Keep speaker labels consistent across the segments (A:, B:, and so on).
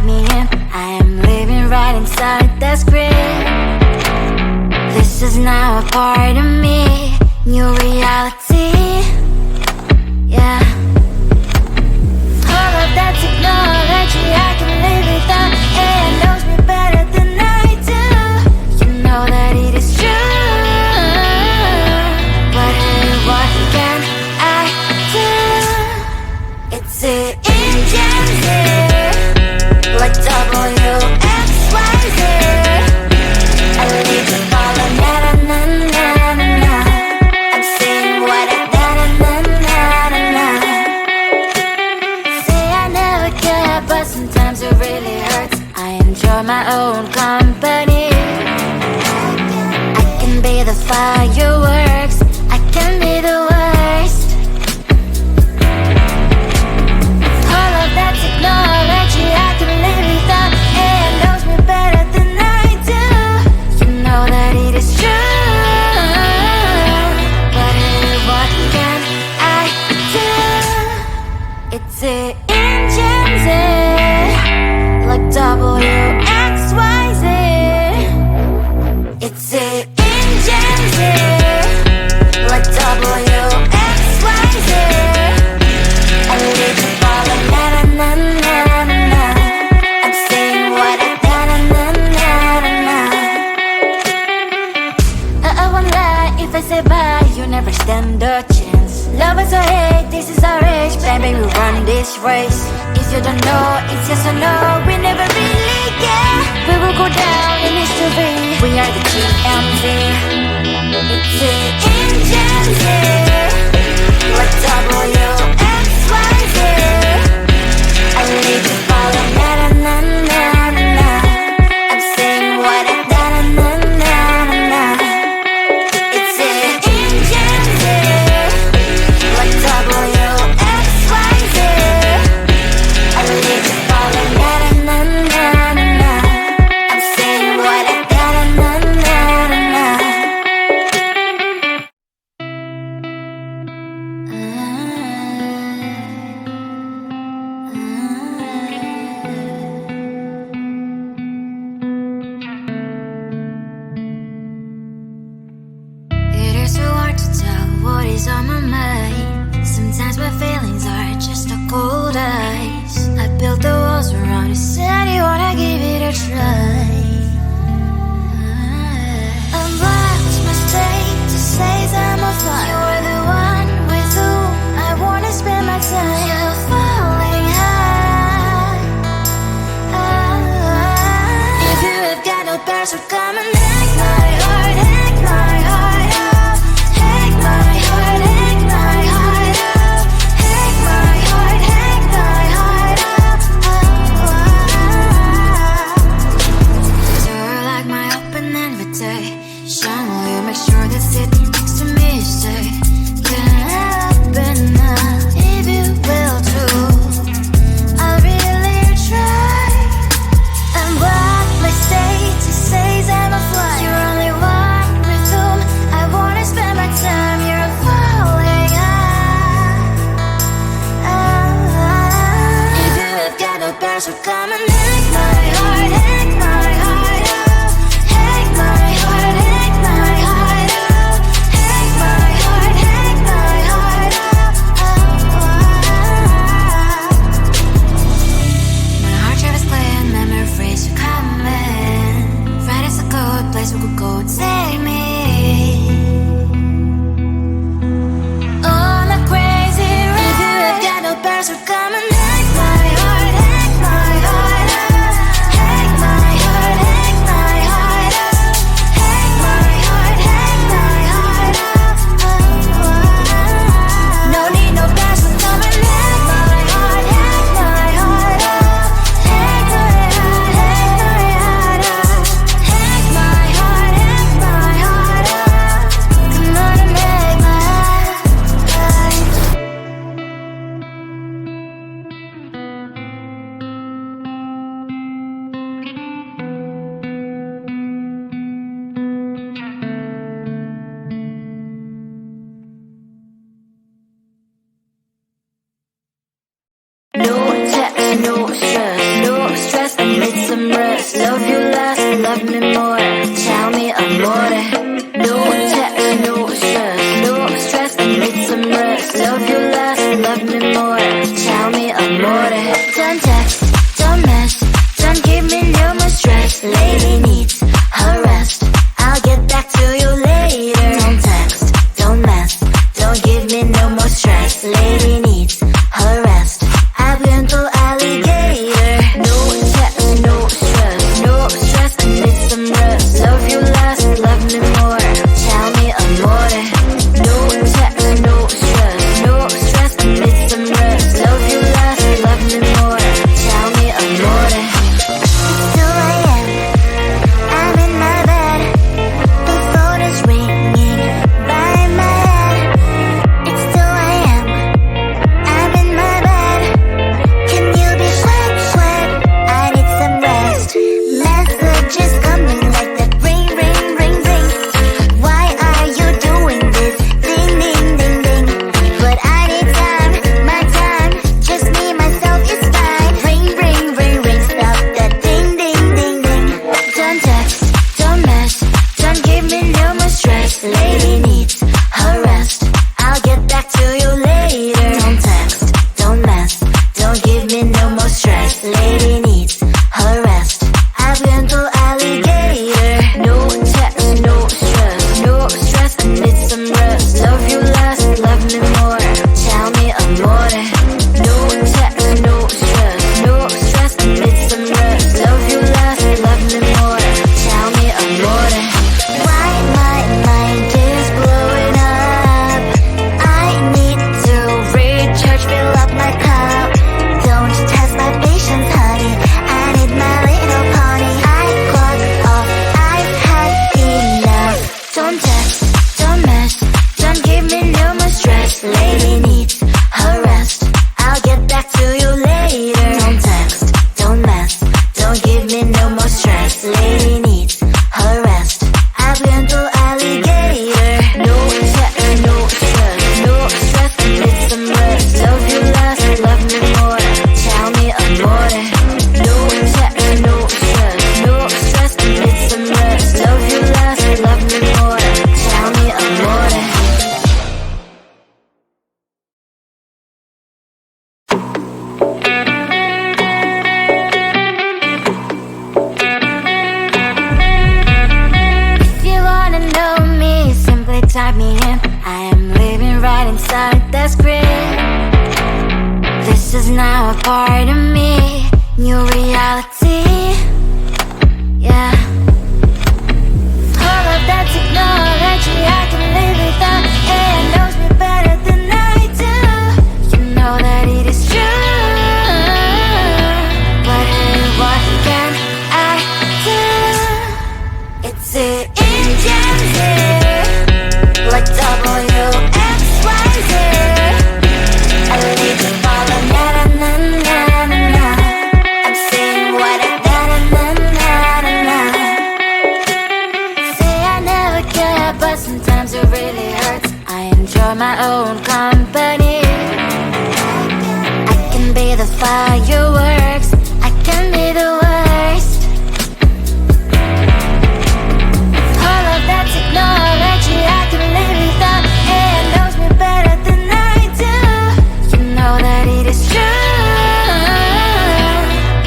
A: me in. I am living right inside the screen. This is now a part of me, new reality. Yeah. All of that technology I can live without. AI knows me better than I do. You know that it is true. But hey, what can I do? It's the engine here, like WXYZ. I leave to follow, na na na na na na. I'm saying what I na na na na na na. Say I never care, but sometimes it really hurts. I enjoy my own company. I can be the fireworks, I can be the worst. All of that technology I can live without. AI knows me better than I do. You know that it is true. But hey, what can I do? It's the engines, like WXYZ. It's the engines, like WXYZ. I live to follow, na na na na na na. I'm saying what I na na na na na na. I won't lie if I say bye, you never stand a chance. Love is or hate, this is our age, baby, we run this race. If you don't know, it's yes or no, we never really care. We will go down in history, we are the GMZ. It's the engines here, like WXYZ. I need to follow, na na na na na na. I'm saying what I na na na na na. It's the engines here, like WXYZ. I need to follow, na na na na na. I'm saying what I na na na na na. It is so hard to tell what is on my mind. Sometimes my feelings are just a cold ice. I built the walls around it, said you wanna give it a try. I'm lost, mistake to say I'm a fly. You're the one with whom I wanna spend my time. You're falling high. If you have got no bears, so come and hack my heart, hack my heart out. Hack my heart, hack my heart out. Hack my heart, hack my heart out. You're like my open invitation. Will you make sure that sitting next to me is safe? Can happen now, if you will too. I'll really try. And what my state to say I'm a fly. You're only one with whom I wanna spend my time. You're falling high. If you have got no bears, so come and hack my heart, hack my heart out. Hack my heart, hack my heart out. Hack my heart, hack my heart out. My heart drive is clear, memories are coming. Right is a good place we could go, take me. On a crazy ride. If you have got no bears, so come and hack my heart, hack my heart out. Hack my heart, hack my heart out. Hack my heart, hack my heart out. No need no bears, so come and hack my heart, hack my heart out. Hack my heart, hack my heart out. Hack my heart, hack my heart out. Come on and make my heart. No text, no stress, some rest. Love you last, love me more. Tell me amore. No text, no stress, no stress. I need some rest. Love you last, love me more. Tell me amore. Don't text, don't mess, don't give me no more stress. Lady needs her rest. I'll get back to you later. Don't text, don't mess, don't give me no more stress. Lady needs her rest. I've been to alligator. No text, no stress, no stress. I need some rest. Love you last, love me more. Tell me amore. No text, no stress, no stress. I need some rest. Love you last, love me more. Tell me amore. It's 2 a.m. I'm in my bed. The phone is ringing by my head. It's 2 a.m. I'm in my bed. Can you be quick, quick? I need some rest. Messages coming like that. Ring, ring, ring, ring. Why are you doing this? Ding, ding, ding, ding. But I need time, my time. Just me, myself is fine. Ring, ring, ring, ring. Stop that ding, ding, ding, ding. Don't text, don't mess, don't give me no more stress. Lady needs her rest. I'll get back to you later. Don't text, don't mess, don't give me no more stress. Lady needs her rest. I've been to alligator. No text, no stress, no stress. I need some rest. Love you last, love me more. Tell me amore. No text, no stress, no stress. I need some rest. Love you last, love me more. Tell me amore. Why my mind is blowing up? I need to recharge, fill up my cup. Don't test my patience, honey. I need my little pony. I clock off, I've had enough. Don't text, don't mess, don't give me no more stress. Lady needs her rest. I'll get back to you later. Don't text, don't mess, don't give me no more stress. Lady needs her rest. I've been to alligator. No text, no stress, no stress. I need some rest. Love you last, love me more. Tell me amore. No text, no stress, no stress. I need some rest. Love you last, love me more. Tell me amore. If you wanna know me, simply type me in. I am living right inside the screen. This is now a part of me, new reality. Yeah. All of that technology I can live without. It knows me better than I do. You know that it is true. But hey, what can I do? It's the engines here, like WXYZ. I need to follow, na na na na na na. I'm saying what I na na na na na na. Say I never care, but sometimes it really hurts. I enjoy my own company. I can be the fireworks, I can be the worst. All of that technology I can live without. It knows me better than I do. You know that it is true.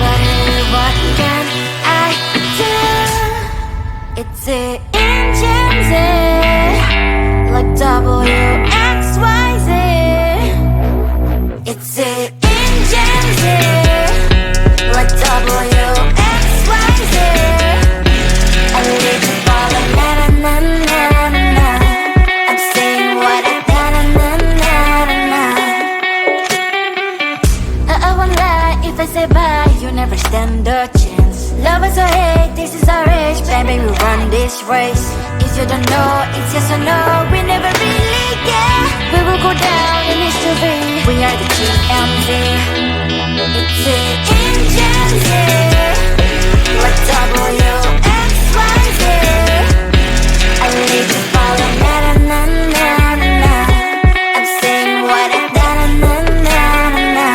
A: But hey, what can I do? It's the engines, like WXYZ. It's the engines, like WXYZ. I need to follow, na na na na na na. I'm saying what I na na na na na na. I won't lie if I say bye, you never stand a chance. Love is or hate, this is our age, baby, we run this race. If you don't know, it's yes or no, we never really get. We will go down in history, we are the GMZ. It's the engines here, like WXYZ. I need to follow, na na na na na. I'm saying what I na na na na na.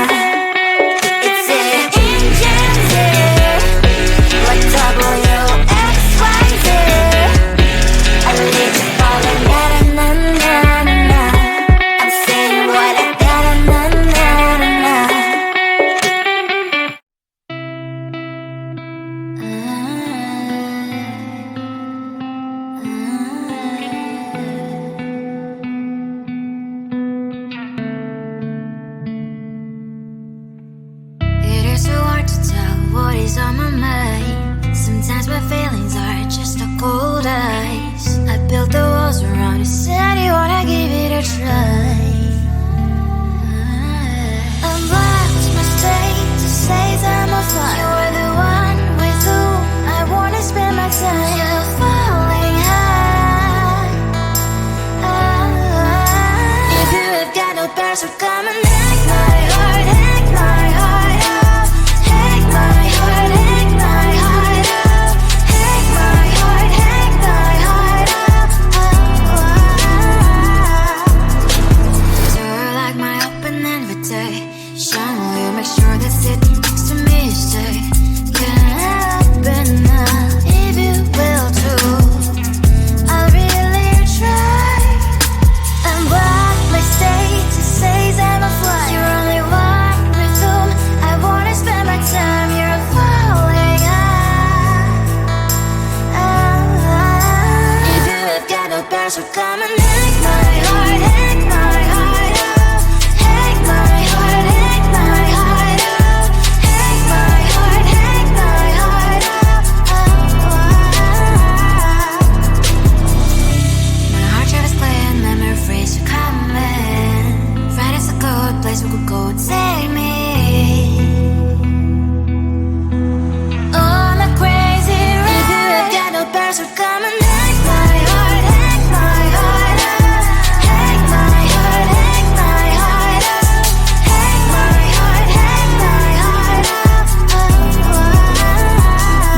A: It's the engines here, best will come and take my heart, take my heart out. Take my heart, take my heart out. Take my heart, take my heart out. My heart travels clear, memories are coming. Right is a good place we could go and take me. On a crazy ride, if you have got no best will come and take my heart, take my heart out. Take my heart, take my heart out. Take my heart, take my heart out.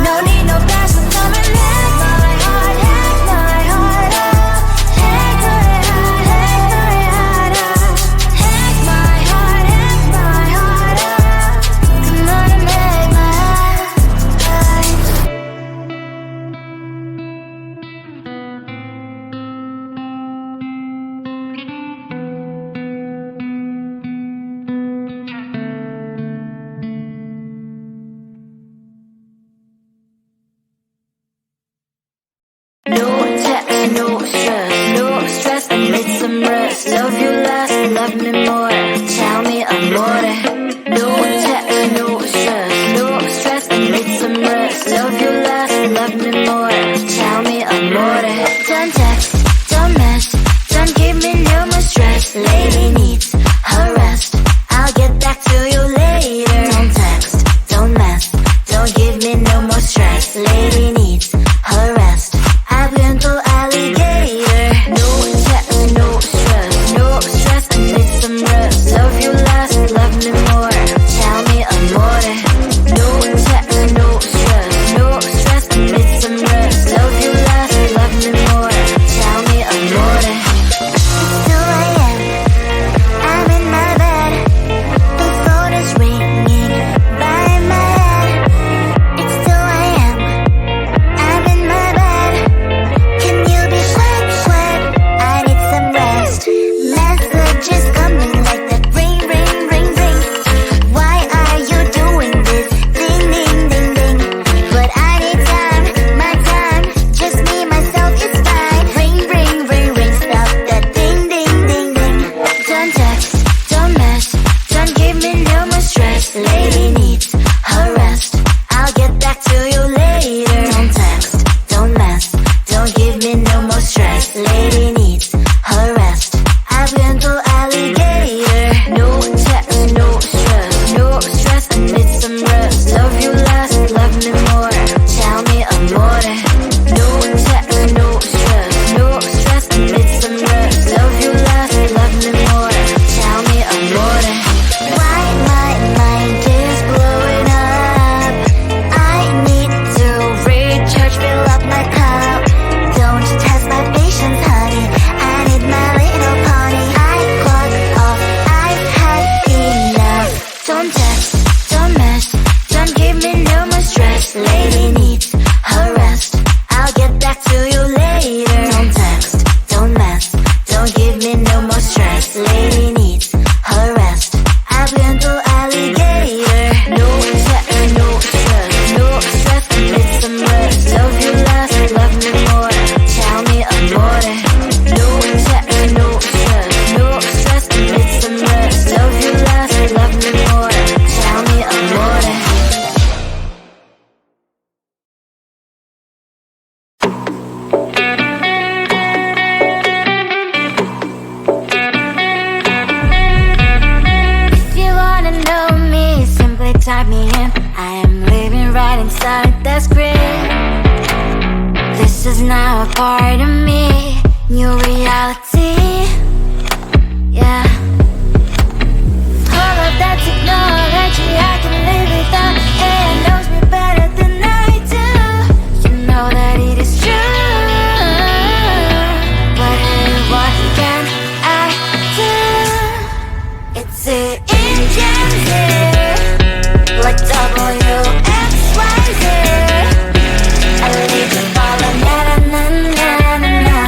A: No need no best will come and take my heart, take my heart out. Take my heart, take my heart out. Take my heart, take my heart out. Come on and make my heart. No text, no stress, no stress, I need some rest. Love you less, love me more. Tell me I'm more. No text, no stress, no stress, I need some rest. Love you less, love me more. Tell me I'm more. Don't text, don't mess, don't give me no more stress. Lady needs her rest. I'll get back to you later. Don't text, don't mess, don't give me no more stress. Lady needs her rest. I've been to alligator. No text, no stress, no stress, I need some rest. Love you less, love me more. Tell me I'm more. No text, no stress, no stress, I need some rest. Love you less, love me more. Tell me I'm more. It's 2 a.m. I'm in my bed. The phone is ringing by my head. It's 2 a.m. I'm in my bed. Can you be quiet, quiet? I need some rest. Messages coming like that. Ring, ring, ring, ring. Why are you doing this? Ding, ding, ding, ding. But I need time, my time. Just me, myself, it's fine. Ring, ring, ring, ring. Stop that ding, ding, ding, ding. Don't text, don't mess, don't give me no more stress. Lady needs her rest. I'll get back to you later. Don't text, don't mess, don't give me no more stress. Lady needs her rest. I've been to alligator. No text, no stress, no stress, I need some rest. Love you less, love me more. Tell me I'm more. No text, no stress, no stress, I need some rest. Love you less, love me more. Tell me I'm more. Why my mind is blowing up? I need to recharge, fill up my cup. Don't test my patience, honey. I need my little pony. I clock off, I've had enough. Don't text, don't mess, don't give me no more stress. Lady needs her rest. I'll get back to you later. Don't text, don't mess, don't give me no more stress. Lady needs her rest. I've been to alligator. No text, no stress, no stress, I need some rest. Love you less, love me more. Tell me I'm more. No text, no stress, no stress, I need some rest. Love you less, love me more. Tell me I'm more. If you wanna know me, simply type me in. I am living right inside the screen. This is now a part of me, new reality. Yeah. All of that technology I can live without. It knows me better than I do. You know that it is true. But hey, what can I do? It's the engine here, like WXYZ. I leave you falling, na na na na na na.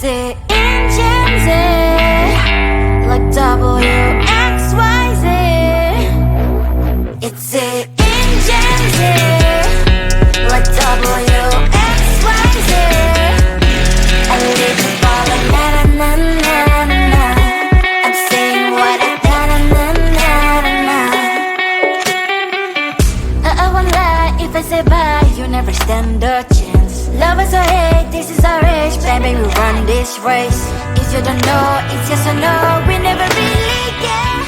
A: It's a engine Z, like WXYZ. It's a engine Z, like WXYZ. I live to follow, na na na na na. I'm saying what I na na na na na. I won't lie if I say bye, you never stand a chance. Love is or hate, this is our age, baby, we run this race. If you don't know, it's yes or no, we never really get.